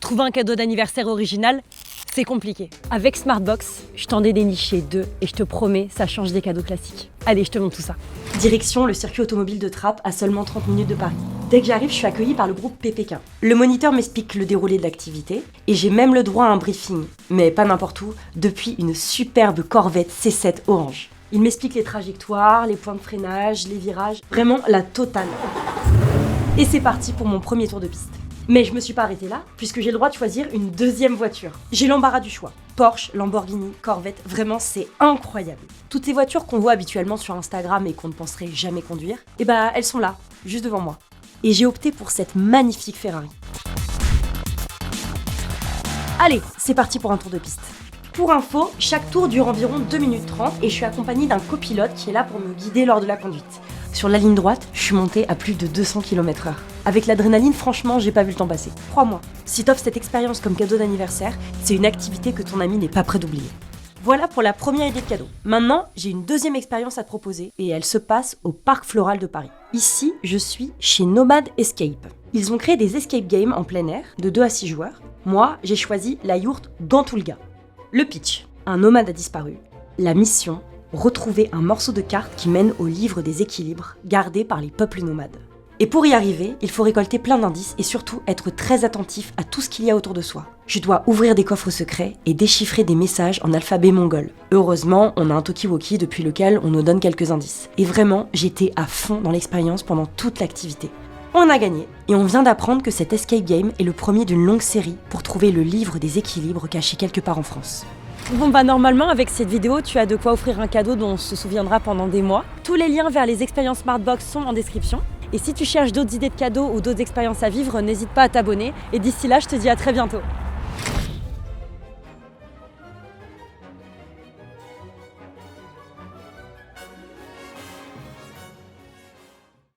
Trouver un cadeau d'anniversaire original, c'est compliqué. Avec Smartbox, je t'en ai déniché 2 et je te promets, ça change des cadeaux classiques. Allez, je te montre tout ça. Direction le circuit automobile de Trappes à seulement 30 minutes de Paris. Dès que j'arrive, je suis accueillie par le groupe PPK. Le moniteur m'explique le déroulé de l'activité et j'ai même le droit à un briefing, mais pas n'importe où, depuis une superbe Corvette C7 orange. Il m'explique les trajectoires, les points de freinage, les virages, vraiment la totale. Et c'est parti pour mon premier tour de piste. Mais je me suis pas arrêtée là, puisque j'ai le droit de choisir une deuxième voiture. J'ai l'embarras du choix. Porsche, Lamborghini, Corvette, vraiment c'est incroyable. Toutes ces voitures qu'on voit habituellement sur Instagram et qu'on ne penserait jamais conduire, elles sont là, juste devant moi. Et j'ai opté pour cette magnifique Ferrari. Allez, c'est parti pour un tour de piste. Pour info, chaque tour dure environ 2 minutes 30 et je suis accompagnée d'un copilote qui est là pour me guider lors de la conduite. Sur la ligne droite, je suis montée à plus de 200 km/h. Avec l'adrénaline, franchement, j'ai pas vu le temps passer. Crois-moi, si t'offres cette expérience comme cadeau d'anniversaire, c'est une activité que ton ami n'est pas prêt d'oublier. Voilà pour la première idée de cadeau. Maintenant, j'ai une deuxième expérience à te proposer et elle se passe au Parc Floral de Paris. Ici, je suis chez Nomad Escape. Ils ont créé des escape games en plein air, de 2 à 6 joueurs. Moi, j'ai choisi la yourte Gantulga. Le pitch, un nomade a disparu. La mission, retrouver un morceau de carte qui mène au livre des équilibres gardé par les peuples nomades. Et pour y arriver, il faut récolter plein d'indices et surtout être très attentif à tout ce qu'il y a autour de soi. Je dois ouvrir des coffres secrets et déchiffrer des messages en alphabet mongol. Heureusement, on a un talkie-walkie depuis lequel on nous donne quelques indices. Et vraiment, j'étais à fond dans l'expérience pendant toute l'activité. On a gagné et on vient d'apprendre que cet escape game est le premier d'une longue série pour trouver le livre des équilibres caché quelque part en France. Bon normalement avec cette vidéo tu as de quoi offrir un cadeau dont on se souviendra pendant des mois. Tous les liens vers les expériences Smartbox sont en description. Et si tu cherches d'autres idées de cadeaux ou d'autres expériences à vivre, n'hésite pas à t'abonner. Et d'ici là, je te dis à très bientôt.